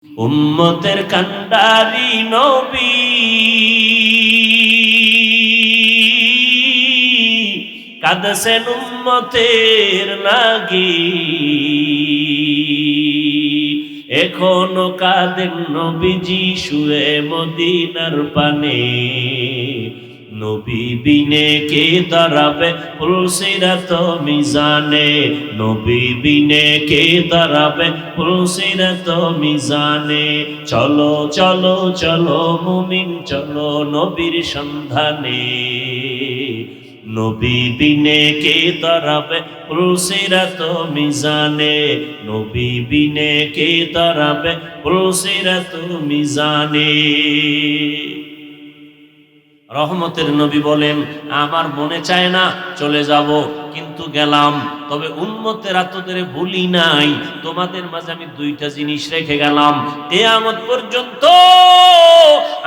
উম্মতের কান্ডারি নবী কাঁদছেন উম্মতের লাগি, এখনো কাঁদেন নবীজি শুয়ে মদিনার পানে। নবী বিনে কে দাঁড়াবে পুলসিরাত মিজানে, নবী বিনে কে দাঁড়াবে পুলসিরাত মিজানে। চলো চলো চলো মুমিন চলো নবীর সন্ধানে, নবী বিনে কে দাঁড়াবে পুলসিরাত মিজানে, নবী বিনে কে দাঁড়াবে পুলসিরাত মিজানে। রহমতের নবী বলেন, আমার মনে চায় না চলে যাব, কিন্তু গেলাম, তবে উম্মতেরা তোদের ভুলি নাই, তোমাদের মাঝে আমি দুইটা জিনিস রেখে গেলাম। কিয়ামত পর্যন্ত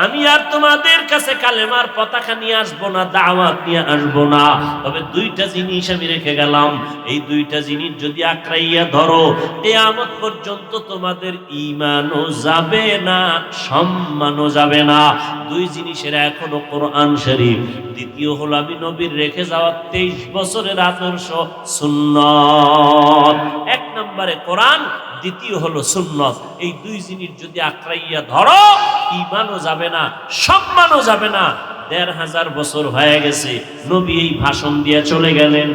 আমি আর তোমাদের কাছে কালেমার পতাকা নিয়ে আসবো না, দাওয়াত নিয়ে আসবো না, তবে দুইটা জিনিস আমি রেখে গেলাম। এই দুইটা জিনিস যদি আঁকড়াইয়া ধরো, কিয়ামত পর্যন্ত তোমাদের ঈমানও যাবে না, সম্মানও যাবে না। দুই জিনিসের এখনো কোরআন শরীফ। দ্বিতীয় হলো আমি নবীর রেখে যাওয়া 23 বছরের আদর্শ সুন্নাত। এক নম্বরে কোরআন, দ্বিতীয় হলো সুন্নাত। এই দুই জিনিস যদি আঁকড়াইয়া ধরো, ঈমানও যাবে না, সম্মানও যাবে না। 1500 বছর হয়ে গেছে নবী এই ভাষণ দিয়ে চলে গেলেন।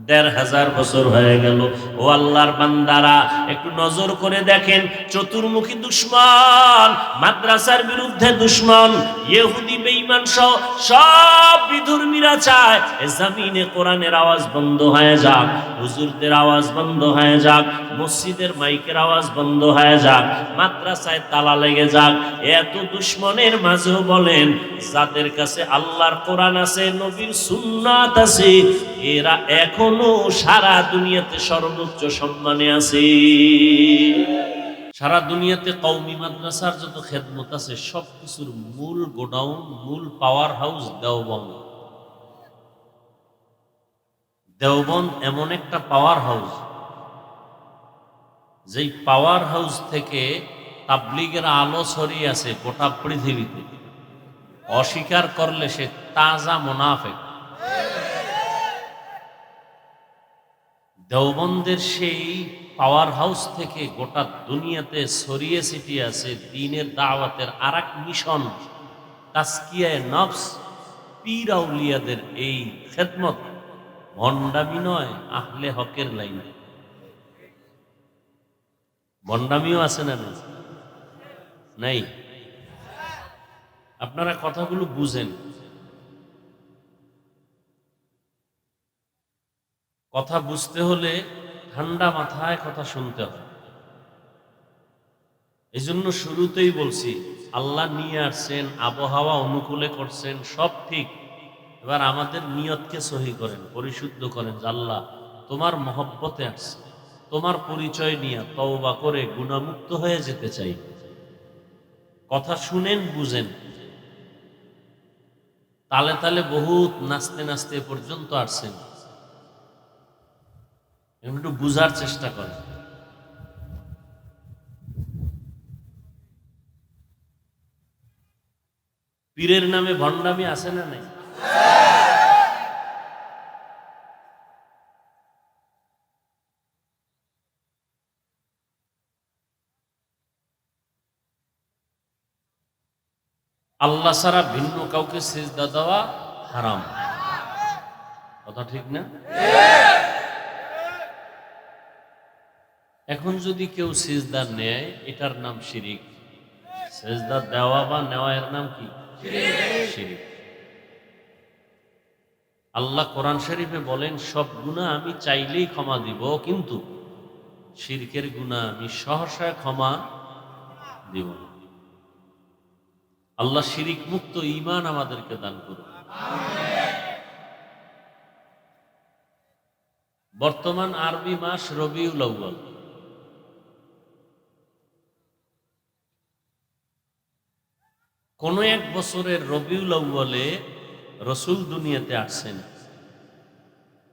1500 বছর হয়ে গেল। ও আল্লাহর বান্দারা, একটু নজর করে দেখেন, চতুর্মুখী দুশমন, মাদ্রাসার বিরুদ্ধে দুশমন, ইহুদি বেঈমান সহ সব বিধর্মীরা চায় এ জমিনে কোরআনের আওয়াজ বন্ধ হয়ে যাক, হুজুরদের আওয়াজ বন্ধ হয়ে যাক, মসজিদের মাইকের আওয়াজ বন্ধ হয়ে যাক, মাদ্রাসায় তালা লেগে যাক। এত দুশমনের মাঝেও বলেন, যাদের কাছে আল্লাহর কোরআন আছে, নবীর সুন্নাত আছে, এরা এখনো সারা দুনিয়াতে সর্বোচ্চ সম্মানে আছে। সারা দুনিয়াতে কওমি মাদ্রাসার যত খেদমত আছে সবকিছুর মূল গোডাউন, মূল পাওয়ার হাউস দেওবন্দ। দেওবন্দ এমন একটা পাওয়ার হাউস, যেই পাওয়ার হাউস থেকে তাবলীগের আলো ছড়িয়ে আছে গোটা পৃথিবীতে। অস্বীকার করলে সে তাজা মুনাফিক। দেওবন্দের সেই পাওয়ার হাউস থেকে গোটা দুনিয়াতে ছড়িয়ে ছিটিয়ে আছে দ্বীনের দাওয়াতের আরেক মিশন, তাজকিয়ায়ে নফস, পীর আউলিয়াদের এই খেদমত। ভণ্ডামি নয়, আহলে হকের লাইন। ভণ্ডামিও আছে না নাই? আপনারা কথাগুলো বুঝেন। কথা বুঝতে হলে ঠান্ডা মাথায় কথা শুনতে হয়। এই জন্য শুরুতেই বলছি, আল্লাহ নিয়ে আসছেন, আবহাওয়া অনুকূলে করছেন, সব ঠিক। এবার আমাদের নিয়তকে সহি করেন, পরিশুদ্ধ করেন, যে আল্লাহ তোমার মহব্বতে আসছে, তোমার পরিচয় নিয়ে তওবা করে গুনাহমুক্ত হয়ে যেতে চাই। কথা শুনেন, বুঝেন। তালে তালে বহুত নাচতে নাচতে পর্যন্ত আসছেন, একটু বুঝার চেষ্টা করেন। পীরের নামে ভণ্ডামি আছে না নাই? আল্লাহ ছাড়া ভিন্ন কাউকে সিজদা দেওয়া হারাম। কথা ঠিক না? এখন যদি কেউ সিজদা নেয়, এটার নাম শিরিক। সিজদা দেওয়া বা নেওয়া এর নাম কি? শিরিক। আল্লাহ কোরআন শরীফে বলেন, সব গুনাহ আমি চাইলেই ক্ষমা দিব, কিন্তু শিরকের গুনাহ আমি সহসা ক্ষমা দিব না। আল্লাহ শিরিক মুক্ত ঈমান আমাদেরকে দান করুন। বর্তমান আরবি মাস রবিউল আউয়াল। কোন এক বছরের রবিউল আউয়ালে রসুল দুনিয়াতে আসছেন,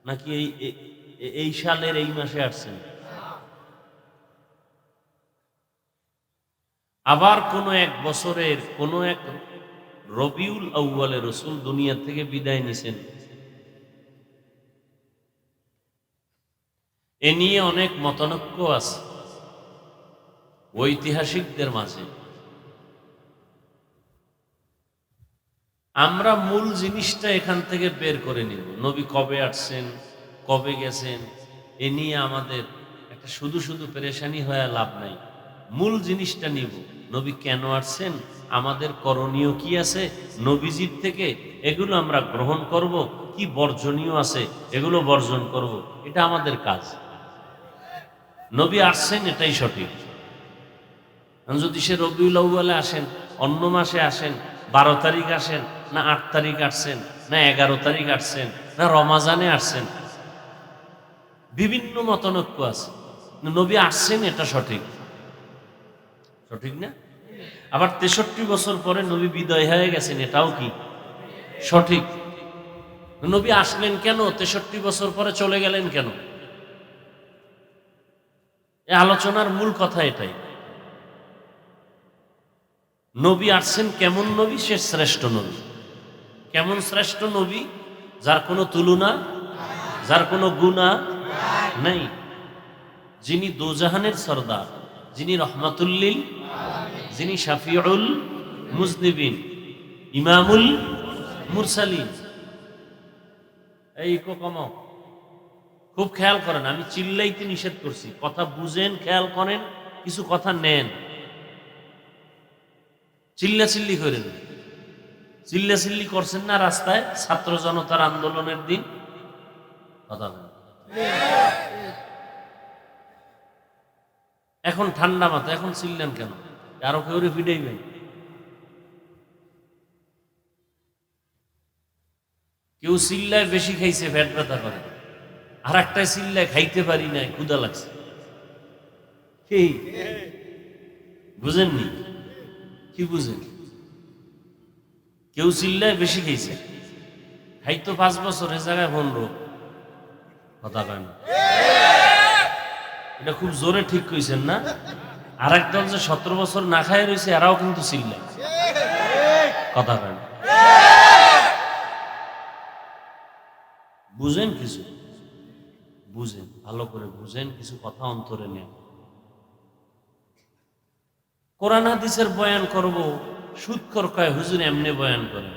নাকি এই সালের এই মাসে আসছেন? আবার কোনো এক বছরের কোনো এক রবিউল আউয়ালে রসুল দুনিয়া থেকে বিদায় নিছেন। এ নিয়ে অনেক মতানৈক্য আছে ঐতিহাসিকদের মাঝে। আমরা মূল জিনিসটা এখান থেকে বের করে নিব, নবী কবে আসছেন, কবে গেছেন, এ নিয়ে আমাদের একটা শুধু শুধু পেরেশানি হয়ে লাভ নাই। মূল জিনিসটা নিব, নবী কেন আসছেন, আমাদের করণীয় কি আছে নবীজির থেকে, এগুলো আমরা গ্রহণ করব, কি বর্জনীয় আছে এগুলো বর্জন করব, এটা আমাদের কাজ। নবী আসছেন এটাই সঠিক। যদি সে রবিউল আউয়ালে আসেন, অন্য মাসে আসেন, 12 তারিখ আসেন, না 8 তারিখ আসছেন, না 11 তারিখ আসছেন, না রমাজানে আসছেন, বিভিন্ন মতানৈক্য আছে। নবী আসছেন এটা সঠিক, সঠিক না? আবার 63 বছর পরে নবী বিদায় হয়ে গেছেন, এটাও কি সঠিক? নবী আসলেন কেন, 63 বছর পরে চলে গেলেন কেন? এই আলোচনার মূল কথা এটাই। নবী আসছেন কেমন নবী, সে শ্রেষ্ঠ নবী। কেমন শ্রেষ্ঠ নবী? যার কোনো তুলনা, যার কোনো গুনাহ নাই, যিনি দোজাহানের সরদার, যিনি রহমাতুল্লিল, যিনি শাফিউল মুজনিবিন, ইমামুল মুরসালিন। এই কম খুব খেয়াল করেন, আমি চিল্লাইতে নিষেধ করছি, কথা বুঝেন, খেয়াল করেন, কিছু কথা নেন, চিল্লাচিল্লি করেন। চিল্লাচিল্লি করছেন না রাস্তায় ছাত্র জনতার আন্দোলনের দিন, কথা বলেন। এখন ঠান্ডা মাথা, এখন চিল্লেন কেন? আরো কেউ ফিডাইবেন? কেউ চিল্লায় বেশি খাইছে, পেট ব্যথা করে, আর একটা চিল্লায় খাইতে পারি নাই, ক্ষুধা লাগছে। কি বুঝেননি? কি বুঝেন? কেউ চিল্লায় বেশি খাইছে, খাইতো 5 বছরের জায়গায় 15, কথা কয় না। এটা খুব জোরে ঠিক কইছেন না? আর একদল যে 17 বছর না খায় রয়েছে, এরাও কিন্তু চিল্লায়, কথা কয় না। বুঝেন কিছু, বুঝেন, ভালো করে বুঝেন, কিছু কথা অন্তরে নেন। কোরআন হাদিসের বয়ান করব, সুদখোর কয় হুজুর এমনি বয়ান করেন,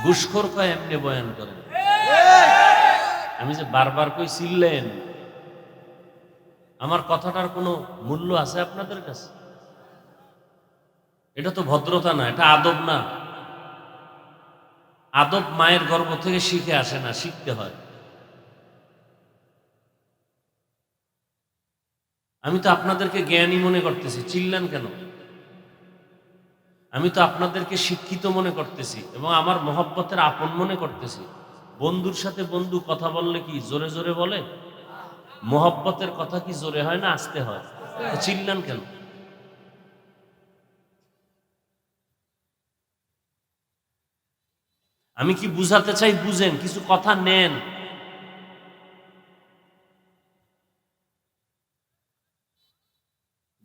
ঘুষখোর কয় এমনি বয়ান করেন। আমি যে বারবার কই চিল্লেন, আমার কথাটার কোনো মূল্য আছে আপনাদের কাছে? এটা তো ভদ্রতা না, এটা আদব না। আদব মায়ের গর্ভ থেকে শিখে আসে না, শিখতে হয়। আমি তো আপনাদেরকে জ্ঞানী মনে করতেছি, চিল্লান কেন? আমি তো আপনাদেরকে শিক্ষিত মনে করতেছি এবং আমার মহব্বতের আপন মনে করতেছি। বন্ধুর সাথে বন্ধু কথা বললে কি জোরে জোরে বলে? মহব্বতের কথা কি জোরে হয় না আস্তে হয়? চিল্লান কেন? আমি কি বুঝাতে চাই বুঝেন, কিছু কথা নেন।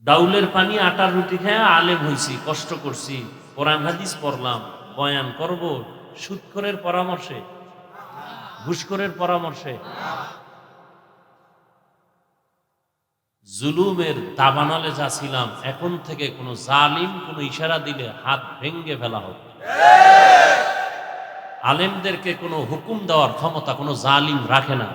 ডাউলের পানি আটার রুটি খেয়ে আলেম হইছি, কষ্ট করছি, কোরআন হাদিস পড়লাম, বয়ান করব সুদখোরের পরামর্শে, ঘুষখোরের পরামর্শে? জুলুমের দাবানলে যা ছিলাম, এখন থেকে কোন জালিম কোন ইশারা দিলে হাত ভেঙ্গে ফেলা হবে। আলেমদেরকে কোনো হুকুম দেওয়ার ক্ষমতা কোনো জালিম রাখে না।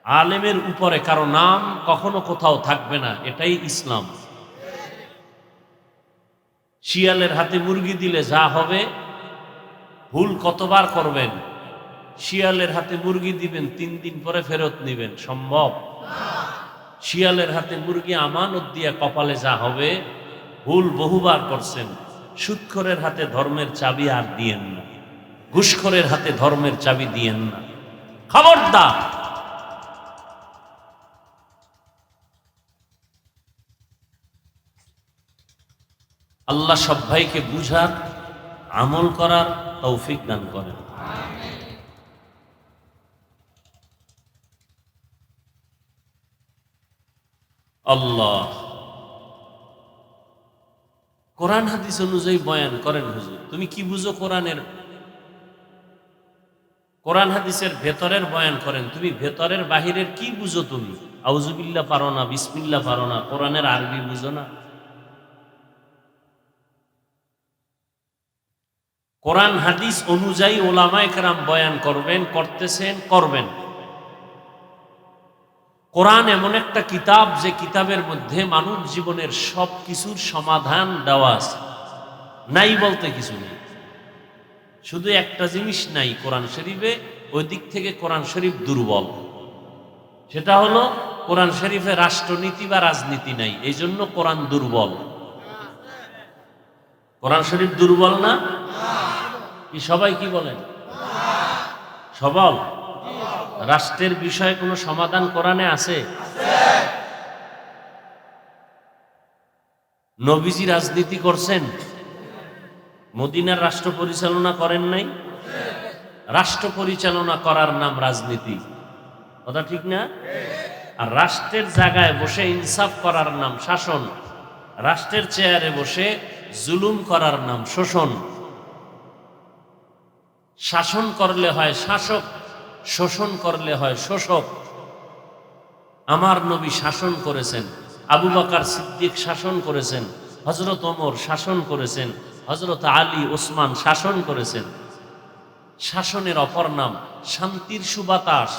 আলেমের উপরে কারো নাম কখনো কোথাও থাকবে না, এটাই ইসলাম। শিয়ালের হাতে মুরগি দিলে যা হবে, ভুল কতবার করবেন? শিয়ালের হাতে মুরগি দিবেন, 3 দিন পরে ফেরত নিবেন, সম্ভব? শিয়ালের হাতে মুরগি আমানত দিয়া কপালে যা হবে, ভুল বহুবার করছেন। সুদখোরের হাতে ধর্মের চাবি আর দিয়েন না, ঘুষখোরের হাতে ধর্মের চাবি দিয়েন না, খবরদার। আল্লাহ সব ভাইকে বুঝার, আমল করার তৌফিক দান করেন। আল্লাহ কোরআন হাদিস অনুযায়ী বয়ান করেন হুজুর। তুমি কি বুঝো কোরআনের? কোরআন হাদিসের ভেতরের বয়ান করেন, তুমি ভেতরের বাহিরের কি বুঝো? তুমি আউযুবিল্লাহ পারো না, বিসমিল্লাহ পারো না, কোরআনের আরবি বুঝো না। কোরআন হাদিস অনুযায়ী ওলামায়ে কেরাম বয়ান করবেন, করতেছেন, করবেন। কোরআন এমন একটা কিতাব যে কিতাবের মধ্যে মানব জীবনের সব কিছুর সমাধান দেওয়া আছে। নাই বলতে কিছু নেই। শুধু একটা জিনিস নাই কোরআন শরীফে, ওই দিক থেকে কোরআন শরীফ দুর্বল। সেটা হলো কোরআন শরীফে রাষ্ট্রনীতি বা রাজনীতি নাই, এই জন্য কোরআন দুর্বল। কোরআন শরীফ দুর্বল না? কি সবাই কি বলেন? সবল। রাষ্ট্রের বিষয়ে কোনো সমাধান কোরআনে আছে? নবীজি রাজনীতি করছেন? মদিনার রাষ্ট্র পরিচালনা করেন নাই? রাষ্ট্র পরিচালনা করার নাম রাজনীতি, কথা ঠিক না? আর রাষ্ট্রের জায়গায় বসে ইনসাফ করার নাম শাসন। রাষ্ট্রের চেয়ারে বসে জুলুম করার নাম শোষণ। শাসন করলে হয় শাসক, শোষণ করলে হয় শোষক। আমার নবী শাসন করেছেন, আবু বকর সিদ্দিক শাসন করেছেন, হযরত ওমর শাসন করেছেন, হযরত আলী ওসমান শাসন করেছেন। শাসনের অপর নাম শান্তির সুবাতাস।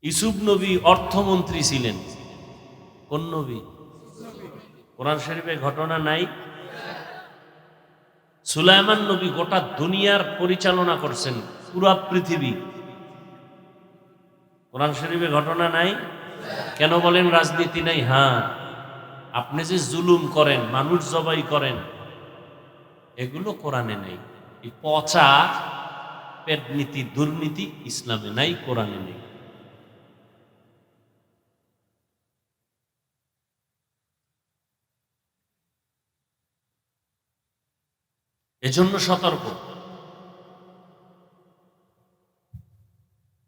ইউসুফ নবী অর্থমন্ত্রী ছিলেন। কোন নবী? কোরআন শরীফে ঘটনা নাই? সুলাইমান নবী গোটা দুনিয়ার পরিচালনা করছেন, পুরো পৃথিবী। কোরআন শরীফে ঘটনা নাই? কেন বলেন রাজনীতি নাই? হ্যাঁ, আপনি যে জুলুম করেন, মানুষ জবাই করেন, এগুলো কোরআনে নেই। এই পচা পেটনীতি, দুর্নীতি ইসলামে নাই, কোরআনে নেই। এজন্য সতর্ক।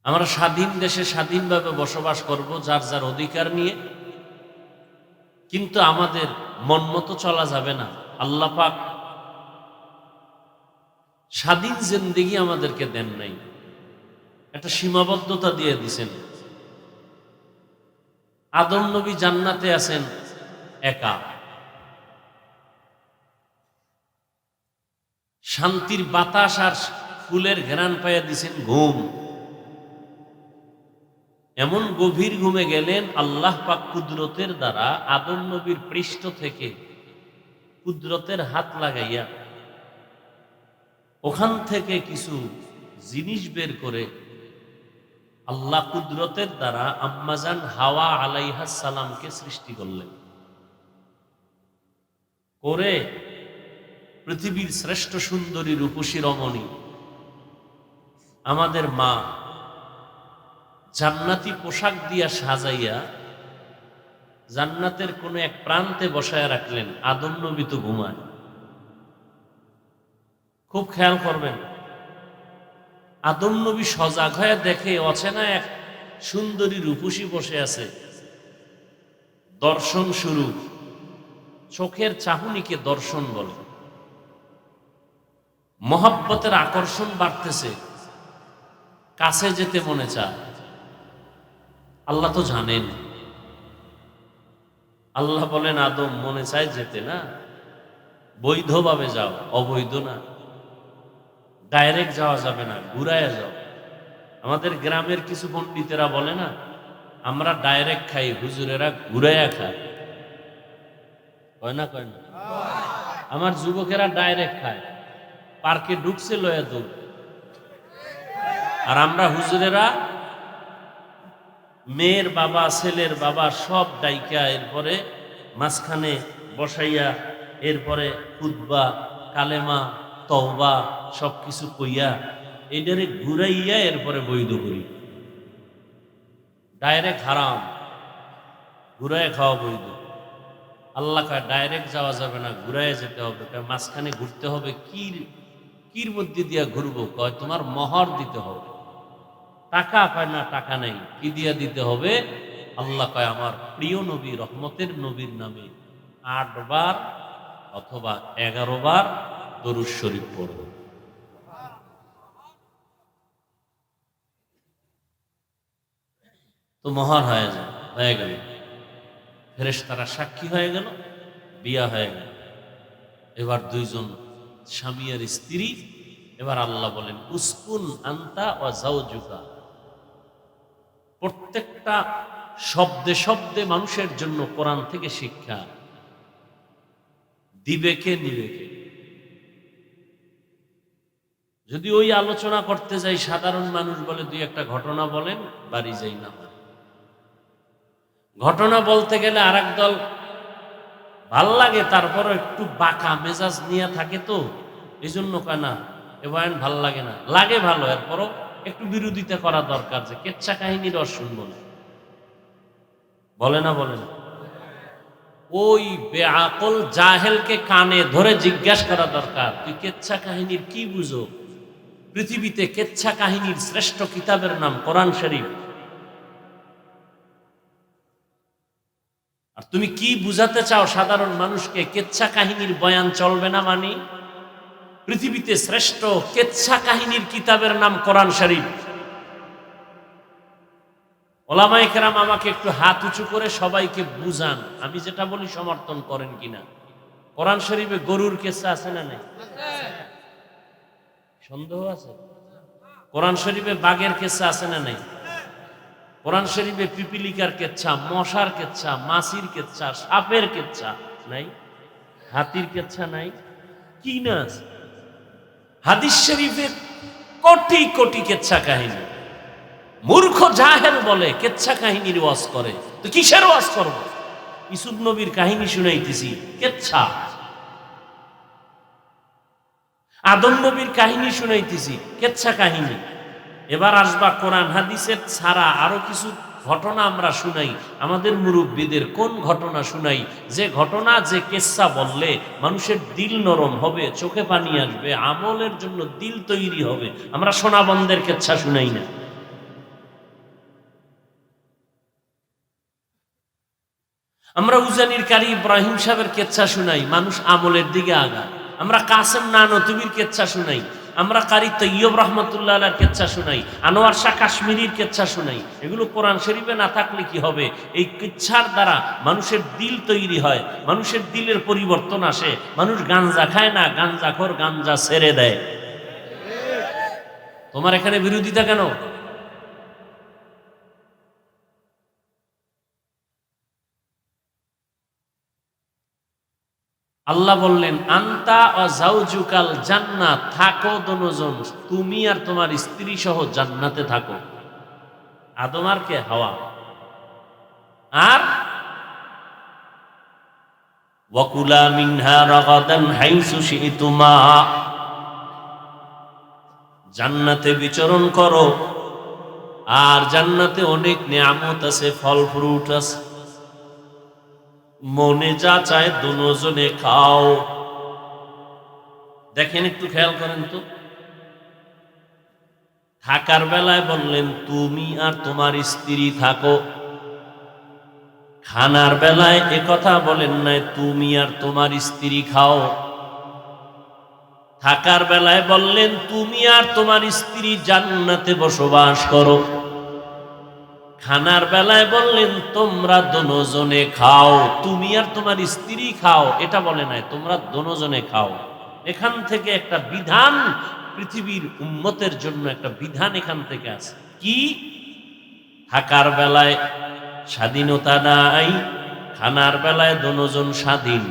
আমরা স্বাধীন দেশে স্বাধীনভাবে বসবাস করব, যার যার অধিকার নিয়ে, কিন্তু আমাদের মন মতো চলা যাবে না। আল্লাহ পাক স্বাধীন জিন্দেগি আমাদেরকে দেন নাই, একটা সীমাবদ্ধতা দিয়ে দিছেন। আদম নবী জান্নাতে আছেন একা, শান্তির বাতাস আর ফুলের ঘ্রাণ পাইয়া দিছেন ঘুম। এমন গভীর ঘুমে গেলেন, আল্লাহ পাক কুদরতের দ্বারা আদম নবীর পৃষ্ঠ থেকে কুদরতের হাত লাগাইয়া ওখান থেকে কিছু জিনিস বের করে আল্লাহ কুদরতের দ্বারা আম্মাজান হাওয়া আলাইহাস সালামকে সৃষ্টি করলেন। করে পৃথিবীর শ্রেষ্ঠ সুন্দরী রূপসী রমণী আমাদের মা জান্নাতি পোশাক দিয়া সাজাইয়া জান্নাতের কোন এক প্রান্তে বসায় রাখলেন। আদম নবী তো ঘুমায়। খুব খেয়াল করবেন, আদম নবী সজাগ হয়ে দেখে অচেনা এক সুন্দরী রূপসী বসে আছে। দর্শন শুরু। চোখের চাহনিকে দর্শন বলে। মহব্বতের আকর্ষণ বাড়তেছে, কাছে যেতে মনে চায়। আল্লাহ তো জানেন। আল্লাহ বলেন, আদম মনে চায় যেতে না, বৈধভাবে যাও, অবৈধ না। ডাইরেক্ট যাওয়া যাবে না, ঘুরাইয়া যাও। আমাদের গ্রামের কিছু পণ্ডিতেরা বলে না, আমরা ডাইরেক্ট খাই, হুজুরেরা ঘুরাইয়া খায়। কয় না? কয় না? আমার যুবকেরা ডাইরেক্ট খায়, পার্কে ঢুকছে লয়া দৌড়। আর আমরা হুজুরেরা মেয়ের বাবা, ছেলের বাবা সব ডাইকা, এরপরে মাঝখানে বসাইয়া, এরপরে খুতবা, কালেমা, তওবা সব কিছু কইয়া এইটারে ঘুরাইয়া এরপরে বৈধ করি। ডাইরেক্ট হারাম, ঘুরাইয়া খাওয়া বৈধ। আল্লাহ কয় ডাইরেক্ট যাওয়া যাবে না, ঘুরাইয়া যেতে হবে। মাঝখানে ঘুরতে হবে। কির মধ্যে দিয়া ঘুরবো? কয় তোমার মোহর দিতে হবে। টাকা? কয় না, টাকা নেই। কি দিয়া দিতে হবে? আল্লাহ কয় আমার প্রিয় নবী রহমতের নবীর নামে 8 বার অথবা 11 বার দরুদ শরীফ পড়ব। তো মহান হয়ে গেল, ফেরেশতারা সাক্ষী হয়ে গেল, বিয়া হয়ে গেল। এবার দুইজন স্বামী আর স্ত্রী। এবার আল্লাহ বলেন উসকুন আনতা ওয়া যাওজুকা। প্রত্যেকটা শব্দে শব্দে মানুষের জন্য কোরআন থেকে শিক্ষা। দিবে কে নিবে কে? যদি ওই আলোচনা করতে যাই সাধারণ মানুষ বলে দুই একটা ঘটনা বলেন, বাড়ি যাই না। ঘটনা বলতে গেলে আরেক দল ভাল লাগে, তারপরও একটু বাঁকা মেজাজ নিয়ে থাকে, তো এই জন্য কানা এ বয়ান ভাল লাগে না। লাগে ভালো, এরপরও একটু বিরোধিতা করা দরকার, যে কেচ্ছা কাহিনীর রস শুনবো না। বলে না বলে না? ওই বেআকল জাহেলকে কানে ধরে জিজ্ঞাসা করা দরকার, তুই কেচ্ছা কাহিনীর কি বুঝো? পৃথিবীতে কেচ্ছা কাহিনীর শ্রেষ্ঠ কিতাবের নাম কোরআন শরীফ। আর তুমি কি বুঝাতে চাও সাধারণ মানুষকে? কেচ্ছা কাহিনীর বয়ান চলবে না মানে? পৃথিবীতে শ্রেষ্ঠ কেচ্ছা কাহিনীর কিতাবের নাম কোরআন শরীফ। ওলামায়ে কেরাম আমাকে একটু হাত উঁচু করে সবাইকে বুঝান, আমি যেটা বলি সমর্থন করেন কিনা। কোরআন শরীফে গরুর কেচ্ছা আছে না নেই? সন্দেহ আছে? কোরআন শরীফে বাঘের কেচ্ছা আছে না নেই? কোরআন শরীফে পিপিলিকার কেচ্ছা, মশার কেচ্ছা, মাছির কেচ্ছা, সাপের কেচ্ছা নাই? হাতির কেচ্ছা নাই? কি না আছে? হাদিস শরীফে কোটি কোটি কেচ্ছা কাহিনী। মূর্খ জাহেল বলে কেচ্ছা কাহিনীর ওয়াজ করে, তো কিসের ওয়াজ করব? ইউসুফ নবীর কাহিনী শুনাইতেছি, কেচ্ছা। আদম নবীর কাহিনী শুনাইতেছি, কেচ্ছা কাহিনী। এবার আসবা কোরআন হাদিসের ছাড়া আরো কিছু ঘটনা আমরা শুনাই। আমাদের মুরব্বীদের কোন ঘটনা শুনাই, যে ঘটনা, যে কেচ্ছা বললে মানুষের দিল নরম হবে, চোখে পানি আসবে, আমলের জন্য দিল তৈরি হবে। আমরা সোনাবন্দের কেচ্ছা শুনাই না। আমরা উজানির কারি ইব্রাহিম সাহেবের কেচ্ছা শুনাই, মানুষ আমলের দিকে আগায়। আমরা কাসেম নানতুবির কেচ্ছা শুনাই, আমরা কারি তৈয়ব রহমতুল্লাহ আলাইহির কেচ্ছা শুনাই, আনোয়ার শাহ কাশ্মীরির কেচ্ছা শুনাই। এগুলো কোরআন শরীফে না থাকলে কি হবে? এই কিচ্ছার দ্বারা মানুষের দিল তৈরি হয়, মানুষের দিলের পরিবর্তন আসে। মানুষ গাঞ্জা খায় না, গাঞ্জাখোর গাঞ্জা ছেড়ে দেয়। তোমার এখানে বিরোধিতা কেন? আল্লাহ বললেন আন্তা ও যাওজুকাল জান্নাত, থাকো দুজন, তুমি আর তোমার স্ত্রী সহ জান্নাতে থাকো। আদম আর কে? হাওয়া। আর ওয়াকুলা মিনহা রাগাদান হাইসু শিতুমা, জান্নাতে বিচরণ করো। আর জান্নাতে অনেক নিয়ামত আছে, ফল ফ্রুট আছে, মনে যা চায় দুজনে খাও। দেখেন, একটু খেয়াল করেন তো। থাকার বেলায় বললেন তুমি আর তোমার স্ত্রী থাকো। খানার বেলায় একথা বলেন নাই তুমি আর তোমার স্ত্রী খাও। থাকার বেলায় বললেন তুমি আর তোমার স্ত্রী জান্নাতে বসবাস করো। খানার বেলায় বললেন তোমরা দুজনে খাও, তুমি আর তোমার স্ত্রী খাও। এটা বলে নাই তোমরা দুজনে খাও। এখান থেকে একটা বিধান, পৃথিবীর উম্মতের জন্য একটা বিধান এখান থেকে আছে। কি? থাকার বেলায় স্বাধীনতা নাই, খানার বেলায় দুজন স্বাধীন।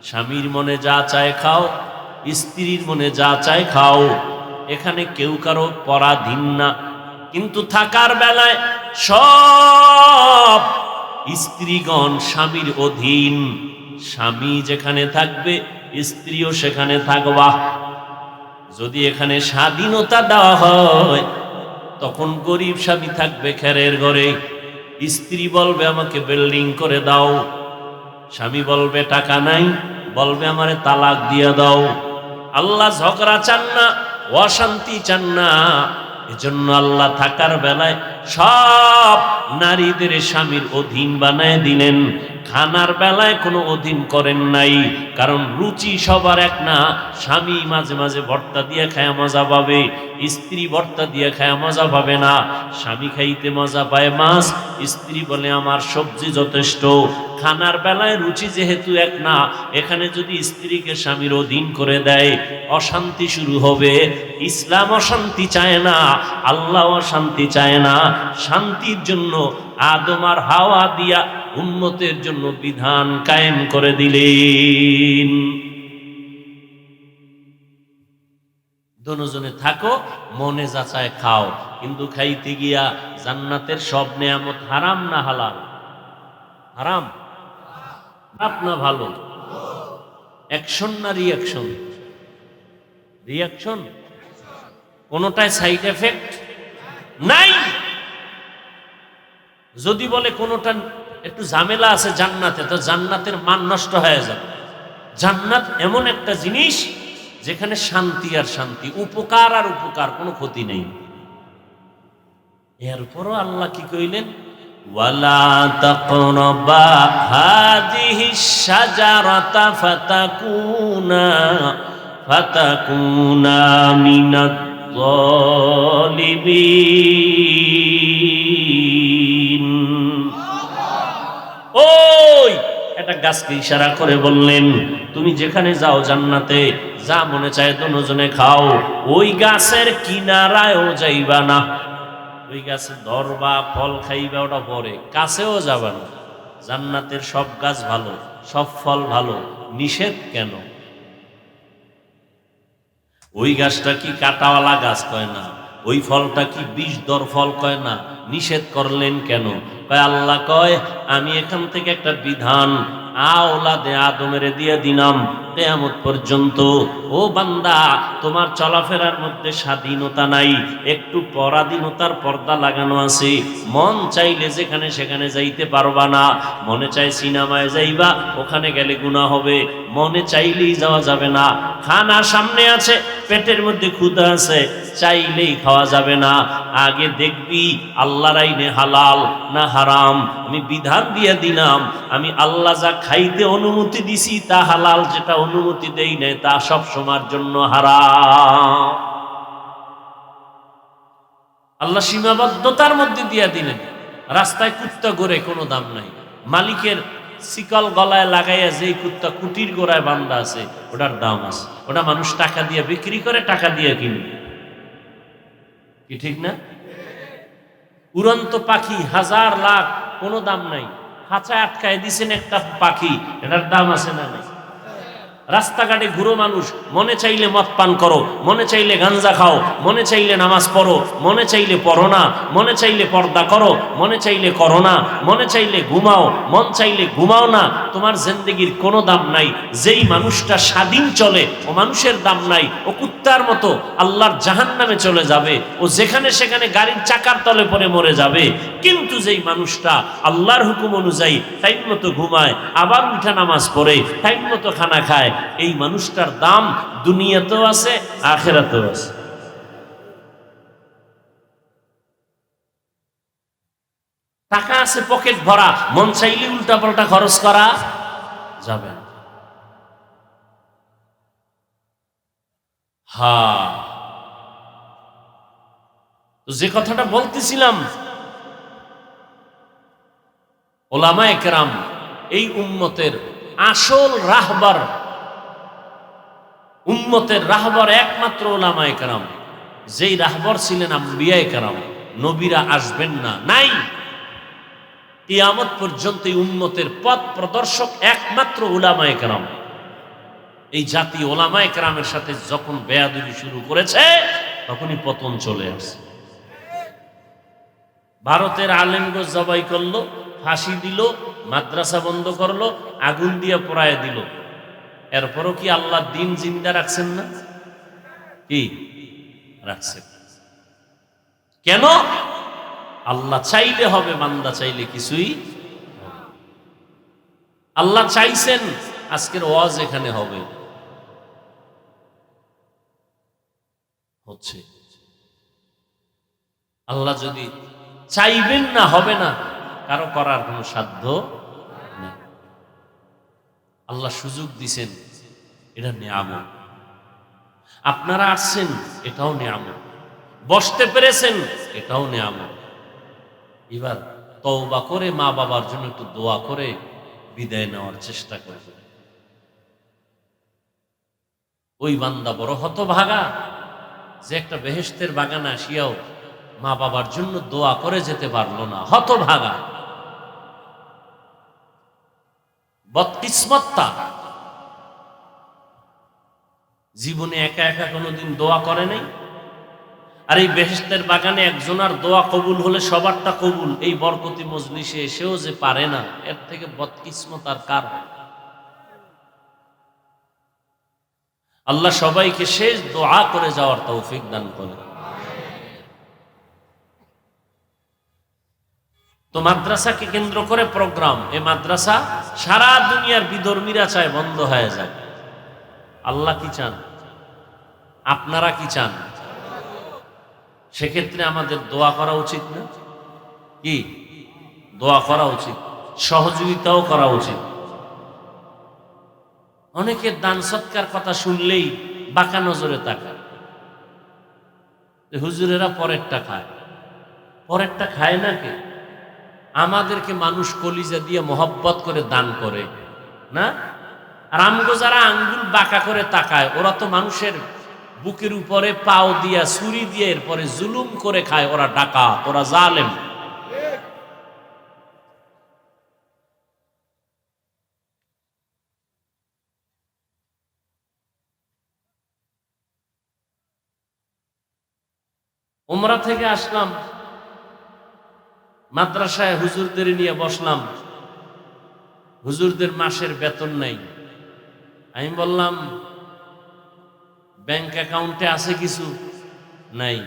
স্বামীর মনে যা চায় খাও, স্ত্রীর মনে যা চায় খাও। এখানে কেউ কারো পরাধীন না। কিন্তু থাকার বেলায় সব স্ত্রীগণ স্বামীর অধীন। স্বামী যেখানে থাকবে স্ত্রীও সেখানে থাকবা। যদি এখানে স্বাধীনতা দেওয়া হয়, তখন গরিব স্বামী থাকবে খেরের ঘরে, স্ত্রী বলবে আমাকে বিল্ডিং করে দাও, স্বামী বলবে টাকা নাই, বলবে আমারে তালাক দিয়ে দাও। আল্লাহ ঝগড়া চান না, অশান্তি চান না। এজন্য আল্লাহ থাকার বেলায় সব নারীদের স্বামীর অধীন বানায় দিলেন, খানার বেলায় কোনো অধীন করেন নাই। কারণ রুচি সবার এক না। স্বামী মাঝে মাঝে ভর্তা দিয়ে খায়া মজা পাবে, স্ত্রী ভর্তা দিয়ে খায়া মজা পাবে না। স্বামী খাইতে মজা পায় মাছ, স্ত্রী বলে আমার সবজি যথেষ্ট। খানার বেলায় রুচি যেহেতু এক না, এখানে যদি স্ত্রীকে স্বামীর অধীন করে দেয়, অশান্তি শুরু হবে। ইসলাম অশান্তি চায় না, আল্লাহ অশান্তি চায় না। শান্তির জন্য আদম আর হাওয়া দিয়া উম্মতের জন্য বিধান কায়েম করে দিলেন। দুজনে থাকো, মনে যাচায় খাও, কিন্তু খাইতে গিয়া জান্নাতের সব নেয়ামত হারাম না হালাল? হারাম। আপনা ভালো? অ্যাকশন না রিয়াকশন? রিয়াকশন। কোনোটায় সাইড এফেক্ট নাই। যদি বলে কোনোটা একটু ঝামেলা আছে জান্নাতে, তো জান্নাতের মান নষ্ট হয়ে যাবে। জান্নাত এমন একটা জিনিস যেখানে শান্তি আর শান্তি, উপকার আর উপকার, কোনো ক্ষতি নেই। এরপরও আল্লাহ কি কইলেন? ওয়ালা তাকরাবা হাযিহিশ শাজারাতা ফাতাকুনা মিনাজ যালিমিন। ওই একটা গাছকে ইশারা করে বললেন, তুমি যেখানে যাও জান্নাতে, যা মনে চায় দুজনে খাও, ওই গাছের কিনারায়ও যাইবা না। ওই গাছে ধরবা, ফল খাইবা, ওটা পরে, কাছেও যাবা না। জান্নাতের সব গাছ ভালো, সব ফল ভালো, নিষেধ কেন? ওই গাছটা কি কাঁটাওয়ালা গাছ কয় না, ওই ফলটা কি বিষধর ফল কয় না, নিষেধ করলেন কেন? কয় আল্লাহ কয় আমি এখান থেকে একটা বিধান আওলাদে আদমের দিয়ে দিলাম কিয়ামত পর্যন্ত। ও বান্দা, তোমার চলাফেরার মধ্যে স্বাধীনতা নাই, একটু পরাধীনতার পর্দা লাগানো আছে। মন চাইলে যেখানে সেখানে যাইতে পারবা না। মনে চাই সিনেমায় যাইবা, ওখানে গেলে গুনাহ হবে, মনে চাইলেই যাওয়া যাবে না। খানা সামনে আছে, পেটের মধ্যে ক্ষুধা আছে, চাইলেই খাওয়া যাবে না। আগে দেখবি আল্লাহর আইনে হালাল না হারাম। আমি বিধান দিয়ে দিলাম, আমি আল্লাহ যা খাইতে অনুমতি দিছি তা হালাল, যেটা অনুমতি দেই নাই তা সব সময়ের জন্য হারাম। আল্লাহ সীমাবদ্ধতার মধ্যে দিয়ে দিলেন। রাস্তায় কুত্তা ঘোরে, কোনো দাম নাই। মালিকের শিকল গলায় লাগাইয়া যেই কুত্তা কুটির গোড়ায় বান্ধা আছে, ওটার দাম আছে। ওটা মানুষ টাকা দিয়ে বিক্রি করে, টাকা দিয়ে কিনে, কি ঠিক না? উড়ন্ত পাখি হাজার লাখ, কোনো দাম নাই। খাঁচায় আটকায় দিছেন একটা পাখি, এটার দাম আছে না নাই? রাস্তাঘাটে ঘুরো মানুষ, মনে চাইলে মদ পান করো, মনে চাইলে গাঞ্জা খাও, মনে চাইলে নামাজ পড়ো, মনে চাইলে পড়ো না, মনে চাইলে পর্দা করো, মনে চাইলে করো না, মনে চাইলে ঘুমাও, মন চাইলে ঘুমাও না। তোমার জিন্দেগির কোনো দাম নাই। যেই মানুষটা স্বাধীন চলে, ও মানুষের দাম নাই। ও কুত্তার মতো আল্লাহর জাহান্নামে চলে যাবে। ও যেখানে সেখানে গাড়ির চাকার তলে পড়ে মরে যাবে। কিন্তু যেই মানুষটা আল্লাহর হুকুম অনুযায়ী টাইম মতো ঘুমায়, আবার উঠা নামাজ পড়ে, টাইম মতো খানা খায়, এই মানুষটার দাম দুনিয়াতেও আছে, আখিরাতেও আছে। টাকা আছে পকেট ভরা, মন চাইলে উল্টা পাল্টা খরচ করা যাবে না। যে কথাটা বলতেছিলাম, ওলামায়ে কেরাম এই উম্মতের আসল রাহবার, উম্মতের রাহবার একমাত্র ওলামায়ে কেরাম। যেই রাহবার ছিলেন আম্বিয়ায়ে কেরাম। নবীরা আসবেন না, নাই। কিয়ামত পর্যন্ত এই উম্মতের পথ প্রদর্শক একমাত্র ওলামায়ে কেরাম। এই জাতি ওলামায়ে কেরামের সাথে যখন বেয়াদবি শুরু করেছে, তখনই পতন চলে আসে। ভারতের আলেমগো জবাই করলো, ফাঁসি দিল, মাদ্রাসা বন্ধ করলো, আগুন দিয়ে পোড়ায় দিল। এরপরও কি আল্লাহ দিন জিন্দা রাখছেন না? কি রাখছেন? কেন? আল্লাহ চাইলে হবে, বান্দা চাইলে কিছুই হবে। আল্লাহ চাইছেন আজকের ওয়াজ এখানে হবে, হচ্ছে। আল্লাহ যদি চাইবেন না, হবে না, কারো করার কোনো সাধ্য নেই। আল্লাহ সুযোগ দিছেন, এটা নিয়ামত। আপনারা আসছেন, এটাও নিয়ামত। বসতে পেরেছেন, এটাও নিয়ামত। এবার তওবা করে মা বাবার জন্য একটু দোয়া করে বিদায় নেওয়ার চেষ্টা করবেন। ওই বান্দা বড় হতভাগা যে একটা বেহেশতের বাগানে আসিয়াও মা বাবার জন্য দোয়া করে যেতে পারলো না, হতভাগা, বদকিসমত তার। জীবনে একা একা কোনোদিন দোয়া করে নাই। আর এই বেহেশতের বাগানে একজনের দোয়া কবুল হলে সবারটা কবুল, এই বরকতি মজলিসে এসেও যে পারে না, এর থেকে বদকিসমত আর কার? আল্লাহ সবাইকে শেষ দোয়া করে যাওয়ার তৌফিক দান করে। তো মাদ্রাসাকে কেন্দ্র করে প্রোগ্রাম, এই মাদ্রাসা সারা দুনিয়ার বিধর্মীরা চায় বন্ধ হয়ে যায়। আল্লাহ কি চান? আপনারা কি চান? সেক্ষেত্রে আমাদের দোয়া করা উচিত না? কি দোয়া করা উচিত, সহযোগিতাও করা উচিত। অনেকের দান সৎকার কথা শুনলেই বাঁকা নজরে তাকায়। হুজুরেরা পরেরটা খায়, পরেরটা খায় না কে? আমাদেরকে মানুষ কলিজা দিয়ে মহব্বত করে দান করে না। আর আমগো যারা আঙ্গুল বাঁকা করে তাকায়, ওরা তো মানুষের বুকের উপরে পাও দিয়া ছুরি দিয়ে এরপরে জুলুম করে খায়। ওরা ডাকাত, ওরা জালেম। উমরা থেকে আসলাম, মাদ্রাসায় হুজুরদের নিয়ে বসলাম। হুজুরদের মাসের বেতন নাই। আমি বললাম, ব্যাংক অ্যাকাউন্টে আছে কিছু? নাই।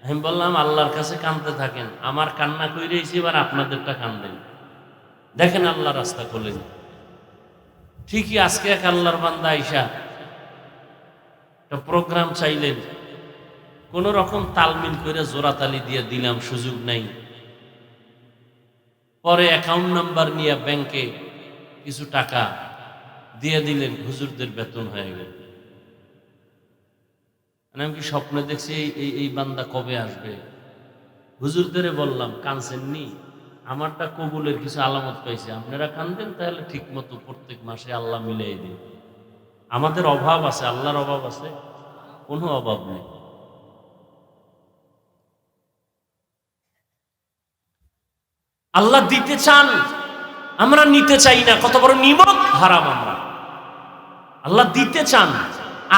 আমি বললাম, আল্লাহর কাছে কাঁদতে থাকেন, আমার কান্না কইরেছি, এবার আপনাদেরটা কান্দেন, দেখেন আল্লাহ রাস্তা খোলেন। ঠিকই আজকে এক আল্লাহর বান্দা আইসা একটা প্রোগ্রাম চাইলেন, কোন রকম তালমিল করে জোরাতালি দিয়ে দিলাম, সুযোগ নাই। পরে অ্যাকাউন্ট নাম্বার নিয়ে ব্যাংকে কিছু টাকা দিয়ে দিলেন, হুজুরদের বেতন হয়ে গেল। আমি কি স্বপ্নে দেখছি এই বান্দা কবে আসবে? হুজুরদের বললাম, কানছেননি, আমারটা কবুলের কিছু আলামত পাইছে, আপনারা কানদেন, তাহলে ঠিক মতো প্রত্যেক মাসে আল্লাহ মিলাই দিন। আমাদের অভাব আছে, আল্লাহর অভাব আছে? কোনো অভাব নেই। আল্লাহ দিতে চান, আমরা নিতে চাই না। কত বড় নিমক হারাম আমরা। আল্লাহ দিতে চান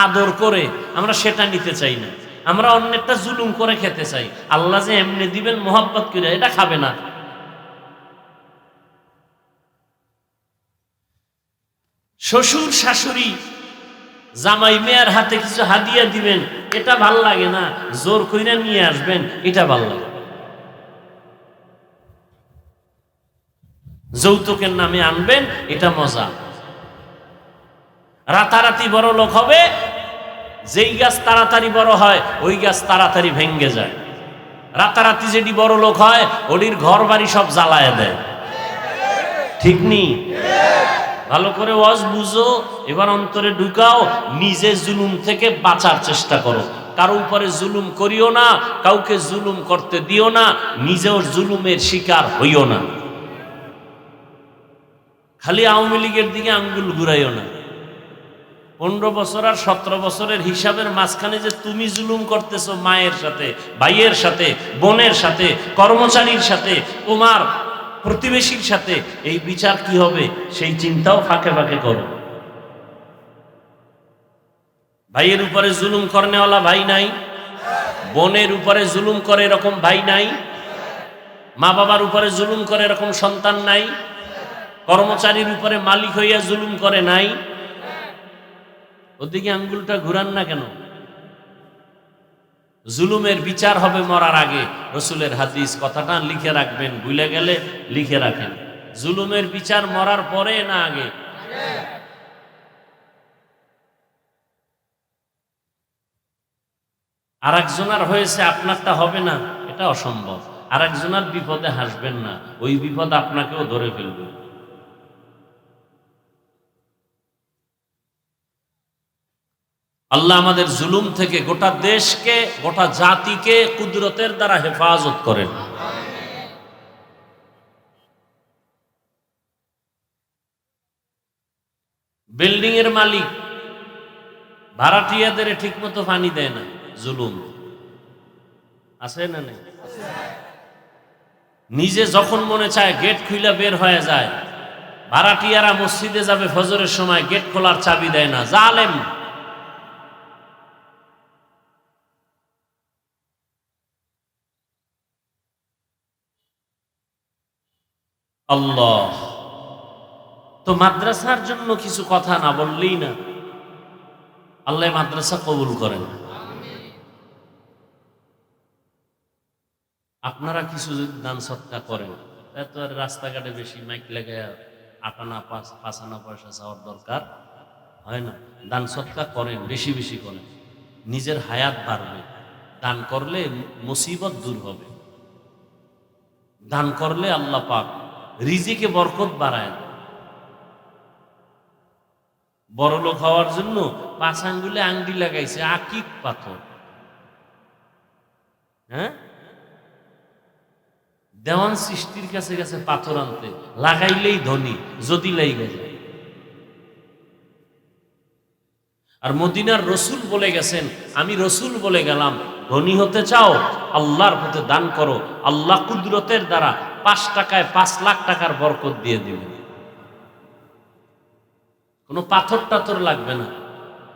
আদর করে, আমরা সেটা নিতে চাই না। আমরা অন্যেরটা জুলুম করে খেতে চাই। আল্লাহ যে এমনি দিবেন মোহাব্বত করে, এটা খাবে না। শ্বশুর শাশুড়ি জামাই মেয়ের হাতে কিছু হাদিয়া দিবেন, এটা ভাল লাগে না। জোর কইরা নিয়ে আসবেন, এটা ভাল লাগে। যৌতুকের নামে আনবেন, এটা মজা। রাতারাতি বড় লোক হবে, যেই গাছ তাড়াতাড়ি বড় হয় ওই গাছ তাড়াতাড়ি ভেঙ্গে যায়। রাতারাতি যেটি বড় লোক হয়, ওটির ঘর বাড়ি সব জ্বালায় দেয়। ঠিক নি? ভালো করে ওয়াজ বুঝো, এবার অন্তরে ঢুকাও, নিজে জুলুম থেকে বাঁচার চেষ্টা করো। কারো উপরে জুলুম করিও না, কাউকে জুলুম করতে দিও না, নিজেও জুলুমের শিকার হইও না। খালি আওয়ামী লীগের দিকে আঙ্গুল ঘুরাইও না। 15 বছর আর 17 বছরের হিসাবের মাঝখানে যে তুমি জুলুম করতেছো মায়ের সাথে, ভাইয়ের সাথে, বোনের সাথে, কর্মচারীর সাথে, তোমার প্রতিবেশীর সাথে, এই বিচার কি হবে সেই চিন্তাও ফাঁকে ফাঁকে করো। ভাইয়ের উপরে জুলুম করনেওয়ালা ভাই নাই? বোনের উপরে জুলুম করে এরকম ভাই নাই? মা বাবার উপরে জুলুম করে এরকম সন্তান নাই? কর্মচারীর উপরে মালিক হইয়া জুলুম করে নাই? ওদিকে আঙ্গুলটা ঘুরান না কেন? জুলুমের বিচার হবে মরার আগে। রসুলের হাদিস, কথাটা লিখে রাখবেন, ভুলে গেলে লিখে রাখেন। জুলুমের বিচার মরার পরে না আগে? আর একজনের হয়েছে, আপনারটা হবে না, এটা অসম্ভব। আর একজনের বিপদে হাসবেন না, ওই বিপদ আপনাকেও ধরে ফেলবে। আল্লাহ আমাদের জুলুম থেকে গোটা দেশকে, গোটা জাতিকে কুদরতের দ্বারা হেফাজত করেন। বিল্ডিং এর মালিক ভাড়াটিয়াদের ঠিক মতো পানি দেয় না, জুলুম আছে না নেই? নিজে যখন মনে চায় গেট খুইলা বের হয়ে যায়, ভাড়াটিয়ারা মসজিদে যাবে ফজরের সময়, গেট খোলার চাবি দেয় না, জালেম। আল্লাহ তো মাদ্রাসার জন্য কিছু কথা না বললেই না, আল্লাহ মাদ্রাসা কবুল করেন। আপনারা কিছু যদি দান সৎকা করেন, এত আর রাস্তাঘাটে বেশি মাইক লাগায় আটানা পাঁচানা পয়সা চাওয়ার দরকার হয় না। দান সৎকা করেন, বেশি বেশি করেন, নিজের হায়াত বাড়বে। দান করলে মুসিবত দূর হবে। দান করলে আল্লাহ পাক রিজিকে বরকত বাড়ায়। বড় লোক হওয়ার জন্য 5 আঙ্গুলে আংটি লাগাইছে, আকিক পাথর। হ্যাঁ, দেওয়ান সৃষ্টির কাছে গেছে পাথর আনতে, লাগাইলেই ধনী, যদি লাইগে যায়। আর মদিনার রসুল বলে গেছেন, আমি রসুল বলে গেলাম, ধনী হতে চাও আল্লাহর পথে দান করো, আল্লাহ কুদরতের দ্বারা 5 টাকায় 5 লাখ টাকার বরকত দিয়ে দিবেন। কোনো পাথর টাথর লাগবে না।